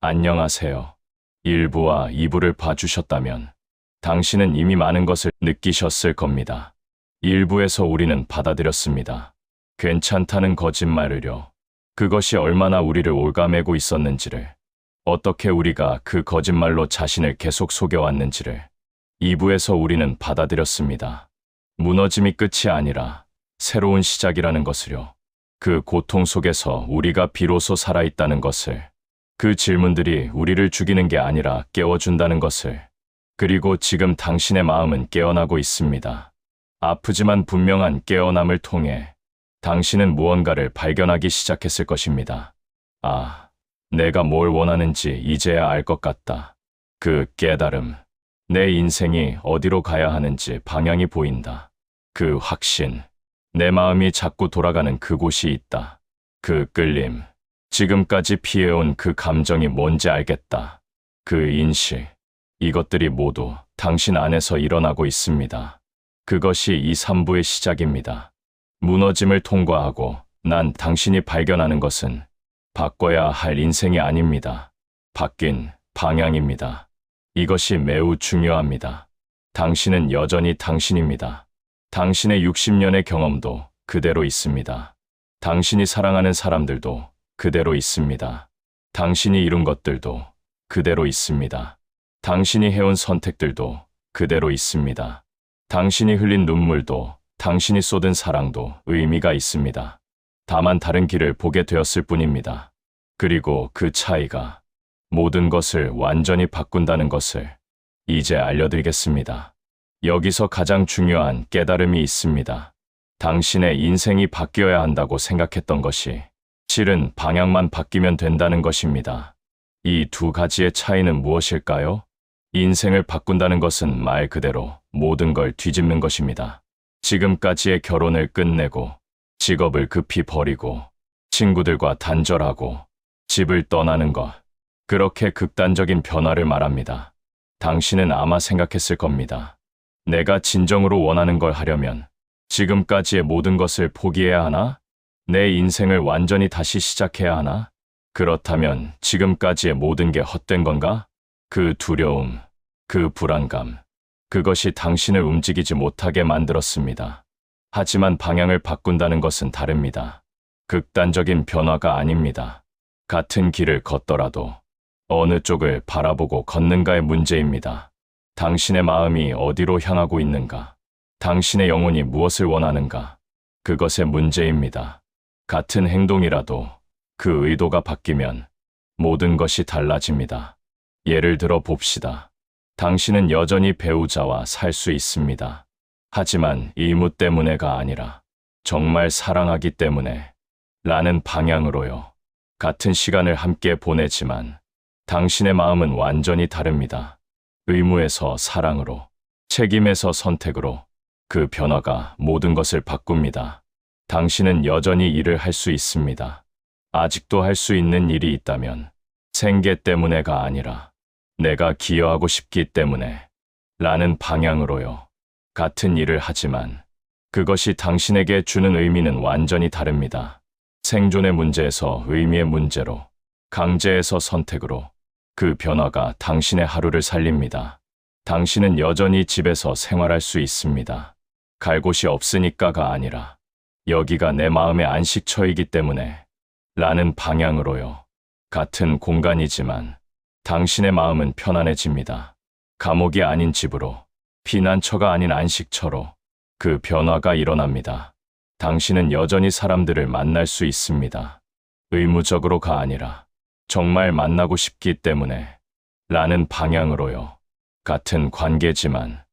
안녕하세요. 1부와 2부를 봐주셨다면 당신은 이미 많은 것을 느끼셨을 겁니다. 1부에서 우리는 받아들였습니다. 괜찮다는 거짓말을요. 그것이 얼마나 우리를 올가매고 있었는지를, 어떻게 우리가 그 거짓말로 자신을 계속 속여왔는지를 2부에서 우리는 받아들였습니다. 무너짐이 끝이 아니라 새로운 시작이라는 것을요. 그 고통 속에서 우리가 비로소 살아있다는 것을, 그 질문들이 우리를 죽이는 게 아니라 깨워준다는 것을, 그리고 지금 당신의 마음은 깨어나고 있습니다. 아프지만 분명한 깨어남을 통해 당신은 무언가를 발견하기 시작했을 것입니다. 아, 내가 뭘 원하는지 이제야 알 것 같다. 그 깨달음, 내 인생이 어디로 가야 하는지 방향이 보인다. 그 확신, 내 마음이 자꾸 돌아가는 그곳이 있다. 그 끌림, 지금까지 피해온 그 감정이 뭔지 알겠다. 그 인식, 이것들이 모두 당신 안에서 일어나고 있습니다. 그것이 이 3부의 시작입니다. 무너짐을 통과하고 난 당신이 발견하는 것은 바꿔야 할 인생이 아닙니다. 바뀐 방향입니다. 이것이 매우 중요합니다. 당신은 여전히 당신입니다. 당신의 60년의 경험도 그대로 있습니다. 당신이 사랑하는 사람들도 그대로 있습니다. 당신이 이룬 것들도 그대로 있습니다. 당신이 해온 선택들도 그대로 있습니다. 당신이 흘린 눈물도, 당신이 쏟은 사랑도 의미가 있습니다. 다만 다른 길을 보게 되었을 뿐입니다. 그리고 그 차이가 모든 것을 완전히 바꾼다는 것을 이제 알려드리겠습니다. 여기서 가장 중요한 깨달음이 있습니다. 당신의 인생이 바뀌어야 한다고 생각했던 것이 실은 방향만 바뀌면 된다는 것입니다. 이 두 가지의 차이는 무엇일까요? 인생을 바꾼다는 것은 말 그대로 모든 걸 뒤집는 것입니다. 지금까지의 결혼을 끝내고, 직업을 급히 버리고, 친구들과 단절하고, 집을 떠나는 것. 그렇게 극단적인 변화를 말합니다. 당신은 아마 생각했을 겁니다. 내가 진정으로 원하는 걸 하려면 지금까지의 모든 것을 포기해야 하나? 내 인생을 완전히 다시 시작해야 하나? 그렇다면 지금까지의 모든 게 헛된 건가? 그 두려움, 그 불안감, 그것이 당신을 움직이지 못하게 만들었습니다. 하지만 방향을 바꾼다는 것은 다릅니다. 극단적인 변화가 아닙니다. 같은 길을 걷더라도 어느 쪽을 바라보고 걷는가의 문제입니다. 당신의 마음이 어디로 향하고 있는가? 당신의 영혼이 무엇을 원하는가? 그것의 문제입니다. 같은 행동이라도 그 의도가 바뀌면 모든 것이 달라집니다. 예를 들어 봅시다. 당신은 여전히 배우자와 살 수 있습니다. 하지만 의무 때문에가 아니라 정말 사랑하기 때문에 라는 방향으로요. 같은 시간을 함께 보내지만 당신의 마음은 완전히 다릅니다. 의무에서 사랑으로, 책임에서 선택으로 그 변화가 모든 것을 바꿉니다. 당신은 여전히 일을 할 수 있습니다. 아직도 할 수 있는 일이 있다면 생계 때문에가 아니라 내가 기여하고 싶기 때문에 라는 방향으로요. 같은 일을 하지만 그것이 당신에게 주는 의미는 완전히 다릅니다. 생존의 문제에서 의미의 문제로, 강제에서 선택으로 그 변화가 당신의 하루를 살립니다. 당신은 여전히 집에서 생활할 수 있습니다. 갈 곳이 없으니까가 아니라 여기가 내 마음의 안식처이기 때문에 라는 방향으로요. 같은 공간이지만 당신의 마음은 편안해집니다. 감옥이 아닌 집으로, 피난처가 아닌 안식처로 그 변화가 일어납니다. 당신은 여전히 사람들을 만날 수 있습니다. 의무적으로가 아니라 정말 만나고 싶기 때문에 라는 방향으로요. 같은 관계지만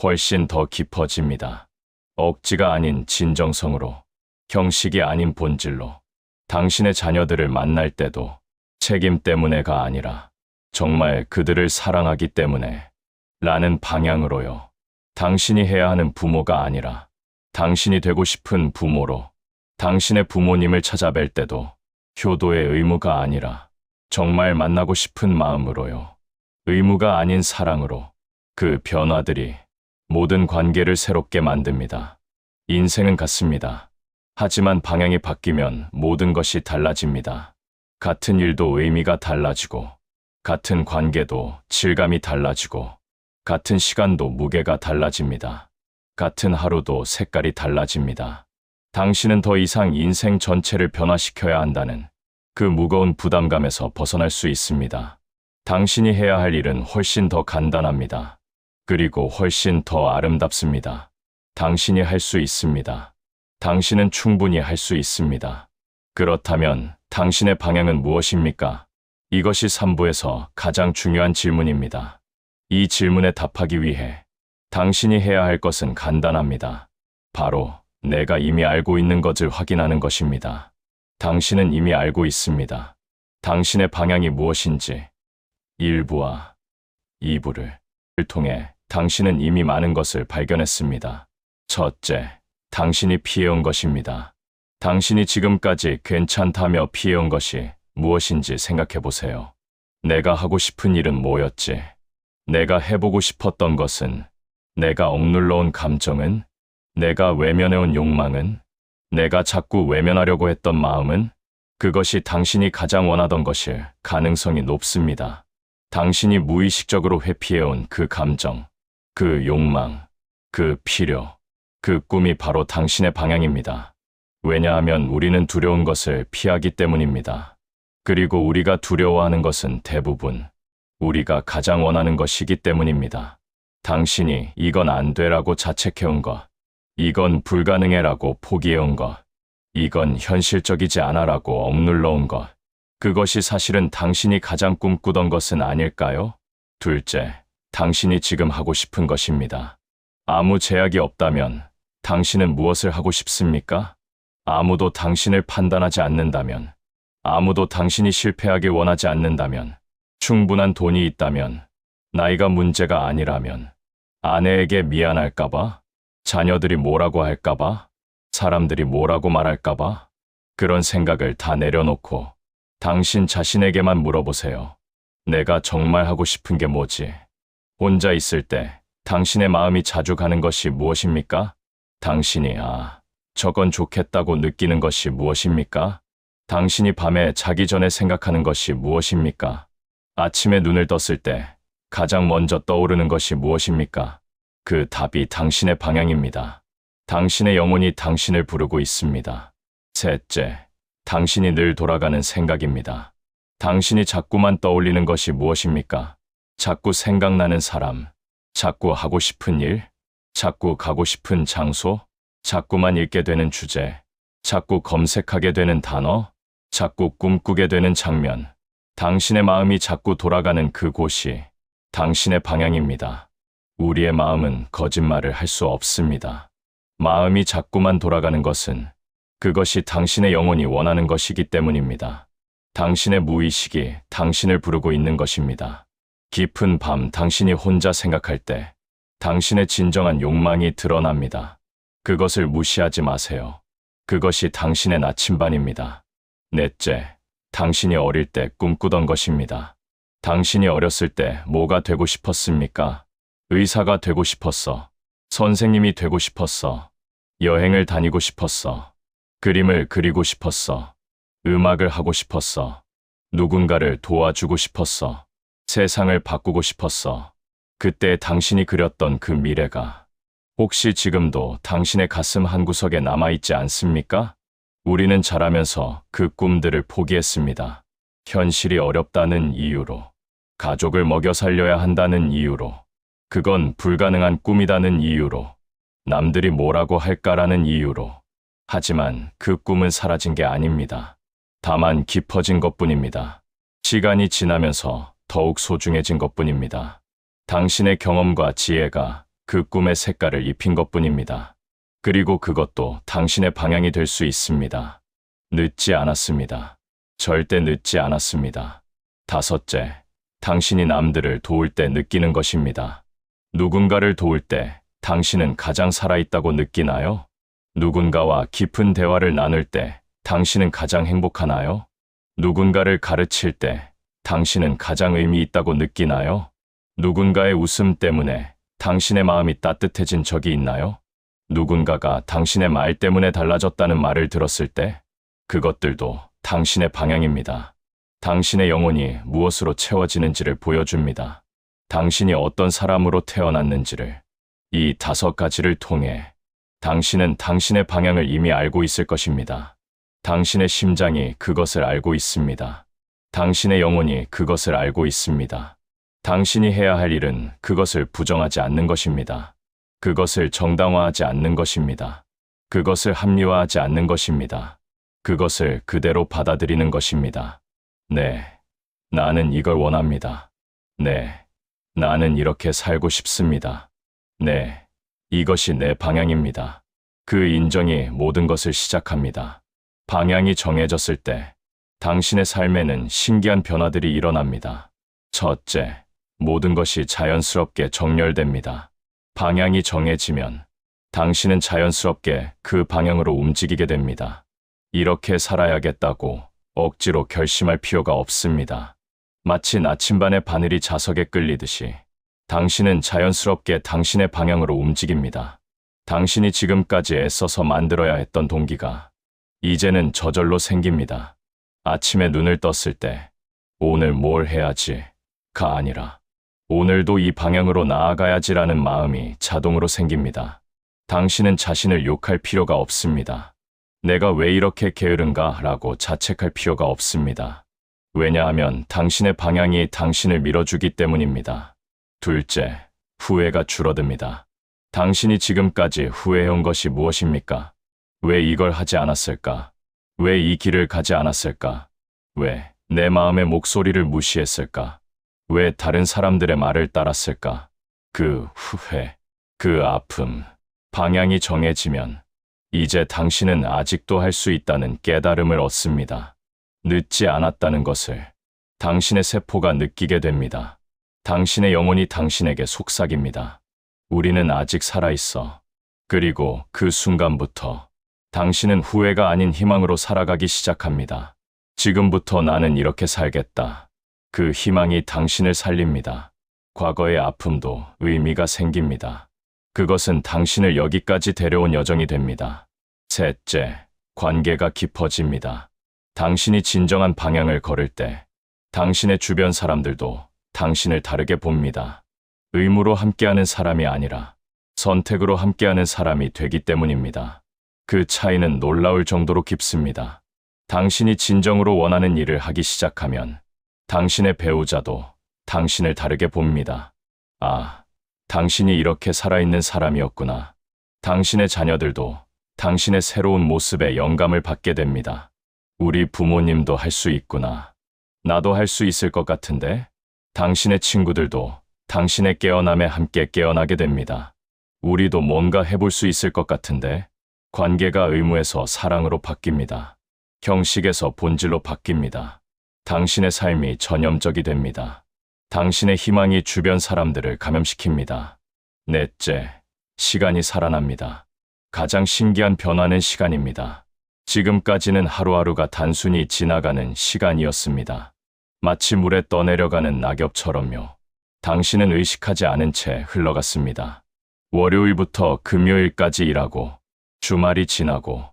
훨씬 더 깊어집니다. 억지가 아닌 진정성으로, 형식이 아닌 본질로. 당신의 자녀들을 만날 때도 책임 때문에가 아니라 정말 그들을 사랑하기 때문에 라는 방향으로요. 당신이 해야 하는 부모가 아니라 당신이 되고 싶은 부모로. 당신의 부모님을 찾아뵐 때도 효도의 의무가 아니라 정말 만나고 싶은 마음으로요. 의무가 아닌 사랑으로. 그 변화들이 모든 관계를 새롭게 만듭니다. 인생은 같습니다. 하지만 방향이 바뀌면 모든 것이 달라집니다. 같은 일도 의미가 달라지고, 같은 관계도 질감이 달라지고, 같은 시간도 무게가 달라집니다. 같은 하루도 색깔이 달라집니다. 당신은 더 이상 인생 전체를 변화시켜야 한다는 그 무거운 부담감에서 벗어날 수 있습니다. 당신이 해야 할 일은 훨씬 더 간단합니다. 그리고 훨씬 더 아름답습니다. 당신이 할 수 있습니다. 당신은 충분히 할 수 있습니다. 그렇다면 당신의 방향은 무엇입니까? 이것이 3부에서 가장 중요한 질문입니다. 이 질문에 답하기 위해 당신이 해야 할 것은 간단합니다. 바로 내가 이미 알고 있는 것을 확인하는 것입니다. 당신은 이미 알고 있습니다. 당신의 방향이 무엇인지. 1부와 2부를 통해 당신은 이미 많은 것을 발견했습니다. 첫째, 당신이 피해온 것입니다. 당신이 지금까지 괜찮다며 피해온 것이 무엇인지 생각해 보세요. 내가 하고 싶은 일은 뭐였지? 내가 해보고 싶었던 것은? 내가 억눌러온 감정은? 내가 외면해온 욕망은? 내가 자꾸 외면하려고 했던 마음은? 그것이 당신이 가장 원하던 것일 가능성이 높습니다. 당신이 무의식적으로 회피해온 그 감정, 그 욕망, 그 필요, 그 꿈이 바로 당신의 방향입니다. 왜냐하면 우리는 두려운 것을 피하기 때문입니다. 그리고 우리가 두려워하는 것은 대부분 우리가 가장 원하는 것이기 때문입니다. 당신이 이건 안 돼라고 자책해온 것, 이건 불가능해라고 포기해온 것, 이건 현실적이지 않아라고 억눌러온 것, 그것이 사실은 당신이 가장 꿈꾸던 것은 아닐까요? 둘째, 당신이 지금 하고 싶은 것입니다. 아무 제약이 없다면 당신은 무엇을 하고 싶습니까? 아무도 당신을 판단하지 않는다면, 아무도 당신이 실패하길 원하지 않는다면, 충분한 돈이 있다면, 나이가 문제가 아니라면, 아내에게 미안할까봐, 자녀들이 뭐라고 할까봐, 사람들이 뭐라고 말할까봐, 그런 생각을 다 내려놓고 당신 자신에게만 물어보세요. 내가 정말 하고 싶은 게 뭐지? 혼자 있을 때 당신의 마음이 자주 가는 것이 무엇입니까? 당신이 저건 좋겠다고 느끼는 것이 무엇입니까? 당신이 밤에 자기 전에 생각하는 것이 무엇입니까? 아침에 눈을 떴을 때 가장 먼저 떠오르는 것이 무엇입니까? 그 답이 당신의 방향입니다. 당신의 영혼이 당신을 부르고 있습니다. 셋째, 당신이 늘 돌아가는 생각입니다. 당신이 자꾸만 떠올리는 것이 무엇입니까? 자꾸 생각나는 사람, 자꾸 하고 싶은 일, 자꾸 가고 싶은 장소, 자꾸만 읽게 되는 주제, 자꾸 검색하게 되는 단어, 자꾸 꿈꾸게 되는 장면, 당신의 마음이 자꾸 돌아가는 그곳이 당신의 방향입니다. 우리의 마음은 거짓말을 할 수 없습니다. 마음이 자꾸만 돌아가는 것은 그것이 당신의 영혼이 원하는 것이기 때문입니다. 당신의 무의식이 당신을 부르고 있는 것입니다. 깊은 밤 당신이 혼자 생각할 때 당신의 진정한 욕망이 드러납니다. 그것을 무시하지 마세요. 그것이 당신의 나침반입니다. 넷째, 당신이 어릴 때 꿈꾸던 것입니다. 당신이 어렸을 때 뭐가 되고 싶었습니까? 의사가 되고 싶었어. 선생님이 되고 싶었어. 여행을 다니고 싶었어. 그림을 그리고 싶었어. 음악을 하고 싶었어. 누군가를 도와주고 싶었어. 세상을 바꾸고 싶었어. 그때 당신이 그렸던 그 미래가 혹시 지금도 당신의 가슴 한구석에 남아있지 않습니까? 우리는 자라면서 그 꿈들을 포기했습니다. 현실이 어렵다는 이유로, 가족을 먹여 살려야 한다는 이유로, 그건 불가능한 꿈이라는 이유로, 남들이 뭐라고 할까라는 이유로. 하지만 그 꿈은 사라진 게 아닙니다. 다만 깊어진 것뿐입니다. 시간이 지나면서 더욱 소중해진 것뿐입니다. 당신의 경험과 지혜가 그 꿈의 색깔을 입힌 것뿐입니다. 그리고 그것도 당신의 방향이 될 수 있습니다. 늦지 않았습니다. 절대 늦지 않았습니다. 다섯째, 당신이 남들을 도울 때 느끼는 것입니다. 누군가를 도울 때 당신은 가장 살아있다고 느끼나요? 누군가와 깊은 대화를 나눌 때 당신은 가장 행복하나요? 누군가를 가르칠 때 당신은 가장 의미 있다고 느끼나요? 누군가의 웃음 때문에 당신의 마음이 따뜻해진 적이 있나요? 누군가가 당신의 말 때문에 달라졌다는 말을 들었을 때 그것들도 당신의 방향입니다. 당신의 영혼이 무엇으로 채워지는지를 보여줍니다. 당신이 어떤 사람으로 태어났는지를. 이 5가지를 통해 당신은 당신의 방향을 이미 알고 있을 것입니다. 당신의 심장이 그것을 알고 있습니다. 당신의 영혼이 그것을 알고 있습니다. 당신이 해야 할 일은 그것을 부정하지 않는 것입니다. 그것을 정당화하지 않는 것입니다. 그것을 합리화하지 않는 것입니다. 그것을 그대로 받아들이는 것입니다. 네, 나는 이걸 원합니다. 네, 나는 이렇게 살고 싶습니다. 네, 이것이 내 방향입니다. 그 인정이 모든 것을 시작합니다. 방향이 정해졌을 때 당신의 삶에는 신기한 변화들이 일어납니다. 첫째, 모든 것이 자연스럽게 정렬됩니다. 방향이 정해지면 당신은 자연스럽게 그 방향으로 움직이게 됩니다. 이렇게 살아야겠다고 억지로 결심할 필요가 없습니다. 마치 나침반의 바늘이 자석에 끌리듯이 당신은 자연스럽게 당신의 방향으로 움직입니다. 당신이 지금까지 애써서 만들어야 했던 동기가 이제는 저절로 생깁니다. 아침에 눈을 떴을 때 오늘 뭘 해야지가 아니라 오늘도 이 방향으로 나아가야지라는 마음이 자동으로 생깁니다. 당신은 자신을 욕할 필요가 없습니다. 내가 왜 이렇게 게으른가 라고 자책할 필요가 없습니다. 왜냐하면 당신의 방향이 당신을 밀어주기 때문입니다. 둘째, 후회가 줄어듭니다. 당신이 지금까지 후회해온 것이 무엇입니까? 왜 이걸 하지 않았을까? 왜 이 길을 가지 않았을까? 왜 내 마음의 목소리를 무시했을까? 왜 다른 사람들의 말을 따랐을까? 그 후회, 그 아픔, 방향이 정해지면 이제 당신은 아직도 할 수 있다는 깨달음을 얻습니다. 늦지 않았다는 것을 당신의 세포가 느끼게 됩니다. 당신의 영혼이 당신에게 속삭입니다. 우리는 아직 살아있어. 그리고 그 순간부터 당신은 후회가 아닌 희망으로 살아가기 시작합니다. 지금부터 나는 이렇게 살겠다. 그 희망이 당신을 살립니다. 과거의 아픔도 의미가 생깁니다. 그것은 당신을 여기까지 데려온 여정이 됩니다. 셋째, 관계가 깊어집니다. 당신이 진정한 방향을 걸을 때 당신의 주변 사람들도 당신을 다르게 봅니다. 의무로 함께하는 사람이 아니라 선택으로 함께하는 사람이 되기 때문입니다. 그 차이는 놀라울 정도로 깊습니다. 당신이 진정으로 원하는 일을 하기 시작하면 당신의 배우자도 당신을 다르게 봅니다. 아, 당신이 이렇게 살아있는 사람이었구나. 당신의 자녀들도 당신의 새로운 모습에 영감을 받게 됩니다. 우리 부모님도 할 수 있구나. 나도 할 수 있을 것 같은데? 당신의 친구들도 당신의 깨어남에 함께 깨어나게 됩니다. 우리도 뭔가 해볼 수 있을 것 같은데? 관계가 의무에서 사랑으로 바뀝니다. 형식에서 본질로 바뀝니다. 당신의 삶이 전염적이 됩니다. 당신의 희망이 주변 사람들을 감염시킵니다. 넷째, 시간이 살아납니다. 가장 신기한 변화는 시간입니다. 지금까지는 하루하루가 단순히 지나가는 시간이었습니다. 마치 물에 떠내려가는 낙엽처럼요. 당신은 의식하지 않은 채 흘러갔습니다. 월요일부터 금요일까지 일하고 주말이 지나고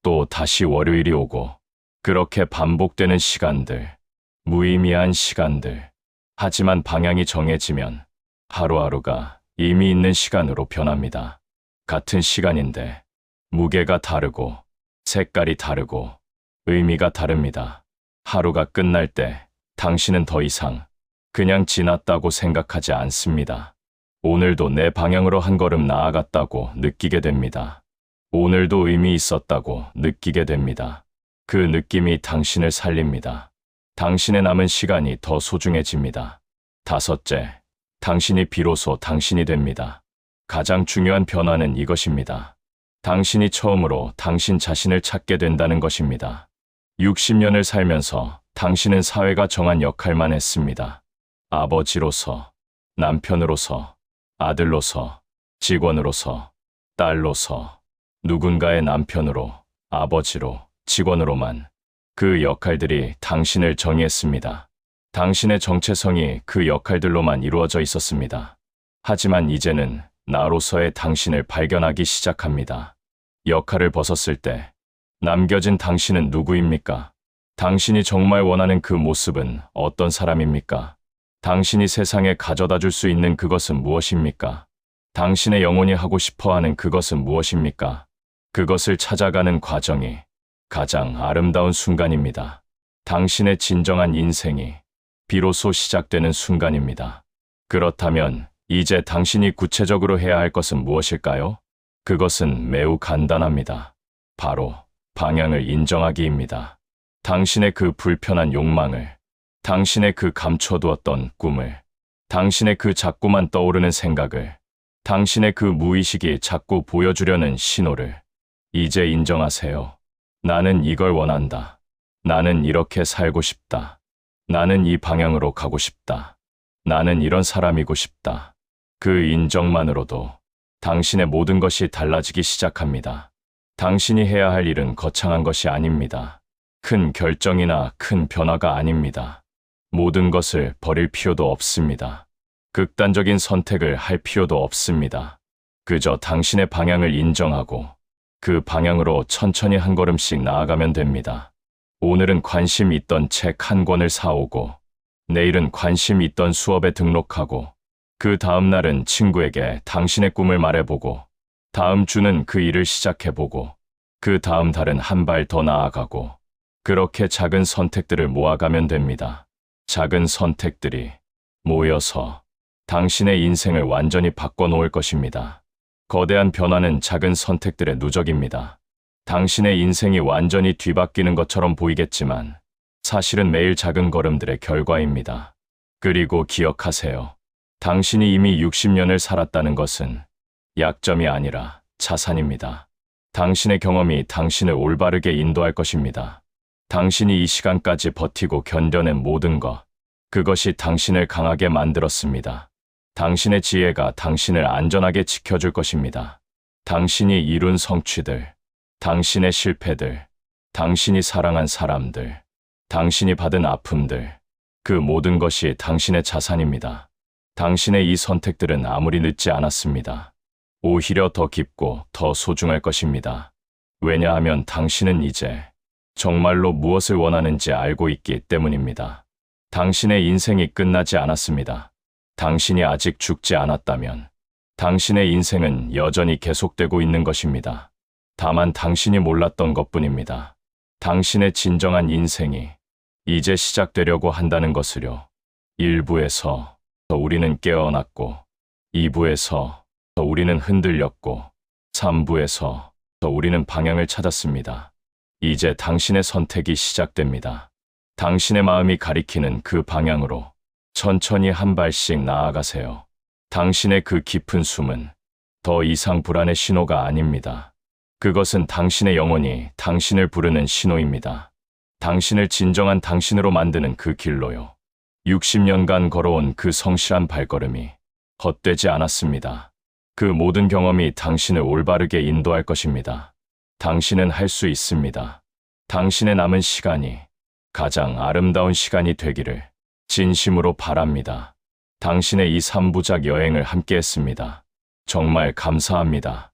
또 다시 월요일이 오고 그렇게 반복되는 시간들, 무의미한 시간들. 하지만 방향이 정해지면 하루하루가 의미 있는 시간으로 변합니다. 같은 시간인데 무게가 다르고 색깔이 다르고 의미가 다릅니다. 하루가 끝날 때 당신은 더 이상 그냥 지났다고 생각하지 않습니다. 오늘도 내 방향으로 한 걸음 나아갔다고 느끼게 됩니다. 오늘도 의미 있었다고 느끼게 됩니다. 그 느낌이 당신을 살립니다. 당신의 남은 시간이 더 소중해집니다. 다섯째, 당신이 비로소 당신이 됩니다. 가장 중요한 변화는 이것입니다. 당신이 처음으로 당신 자신을 찾게 된다는 것입니다. 60년을 살면서 당신은 사회가 정한 역할만 했습니다. 아버지로서, 남편으로서, 아들로서, 직원으로서, 딸로서, 누군가의 남편으로, 아버지로, 직원으로만 그 역할들이 당신을 정의했습니다. 당신의 정체성이 그 역할들로만 이루어져 있었습니다. 하지만 이제는 나로서의 당신을 발견하기 시작합니다. 역할을 벗었을 때 남겨진 당신은 누구입니까? 당신이 정말 원하는 그 모습은 어떤 사람입니까? 당신이 세상에 가져다 줄 수 있는 그것은 무엇입니까? 당신의 영혼이 하고 싶어 하는 그것은 무엇입니까? 그것을 찾아가는 과정이 가장 아름다운 순간입니다. 당신의 진정한 인생이 비로소 시작되는 순간입니다. 그렇다면 이제 당신이 구체적으로 해야 할 것은 무엇일까요? 그것은 매우 간단합니다. 바로 방향을 인정하기입니다. 당신의 그 불편한 욕망을, 당신의 그 감춰두었던 꿈을, 당신의 그 자꾸만 떠오르는 생각을, 당신의 그 무의식이 자꾸 보여주려는 신호를 이제 인정하세요. 나는 이걸 원한다. 나는 이렇게 살고 싶다. 나는 이 방향으로 가고 싶다. 나는 이런 사람이고 싶다. 그 인정만으로도 당신의 모든 것이 달라지기 시작합니다. 당신이 해야 할 일은 거창한 것이 아닙니다. 큰 결정이나 큰 변화가 아닙니다. 모든 것을 버릴 필요도 없습니다. 극단적인 선택을 할 필요도 없습니다. 그저 당신의 방향을 인정하고 그 방향으로 천천히 한 걸음씩 나아가면 됩니다. 오늘은 관심 있던 책 한 권을 사오고, 내일은 관심 있던 수업에 등록하고, 그 다음 날은 친구에게 당신의 꿈을 말해보고, 다음 주는 그 일을 시작해보고, 그 다음 달은 한 발 더 나아가고, 그렇게 작은 선택들을 모아가면 됩니다. 작은 선택들이 모여서 당신의 인생을 완전히 바꿔놓을 것입니다. 거대한 변화는 작은 선택들의 누적입니다. 당신의 인생이 완전히 뒤바뀌는 것처럼 보이겠지만 사실은 매일 작은 걸음들의 결과입니다. 그리고 기억하세요. 당신이 이미 60년을 살았다는 것은 약점이 아니라 자산입니다. 당신의 경험이 당신을 올바르게 인도할 것입니다. 당신이 이 시간까지 버티고 견뎌낸 모든 것, 그것이 당신을 강하게 만들었습니다. 당신의 지혜가 당신을 안전하게 지켜줄 것입니다. 당신이 이룬 성취들, 당신의 실패들, 당신이 사랑한 사람들, 당신이 받은 아픔들, 그 모든 것이 당신의 자산입니다. 당신의 이 선택들은 아무리 늦지 않았습니다. 오히려 더 깊고 더 소중할 것입니다. 왜냐하면 당신은 이제 정말로 무엇을 원하는지 알고 있기 때문입니다. 당신의 인생이 끝나지 않았습니다. 당신이 아직 죽지 않았다면 당신의 인생은 여전히 계속되고 있는 것입니다. 다만 당신이 몰랐던 것뿐입니다. 당신의 진정한 인생이 이제 시작되려고 한다는 것을요. 1부에서 우리는 깨어났고, 2부에서 우리는 흔들렸고, 3부에서 우리는 방향을 찾았습니다. 이제 당신의 선택이 시작됩니다. 당신의 마음이 가리키는 그 방향으로 천천히 한 발씩 나아가세요. 당신의 그 깊은 숨은 더 이상 불안의 신호가 아닙니다. 그것은 당신의 영혼이 당신을 부르는 신호입니다. 당신을 진정한 당신으로 만드는 그 길로요. 60년간 걸어온 그 성실한 발걸음이 헛되지 않았습니다. 그 모든 경험이 당신을 올바르게 인도할 것입니다. 당신은 할 수 있습니다. 당신의 남은 시간이 가장 아름다운 시간이 되기를 진심으로 바랍니다. 당신의 이 3부작 여행을 함께 했습니다. 정말 감사합니다.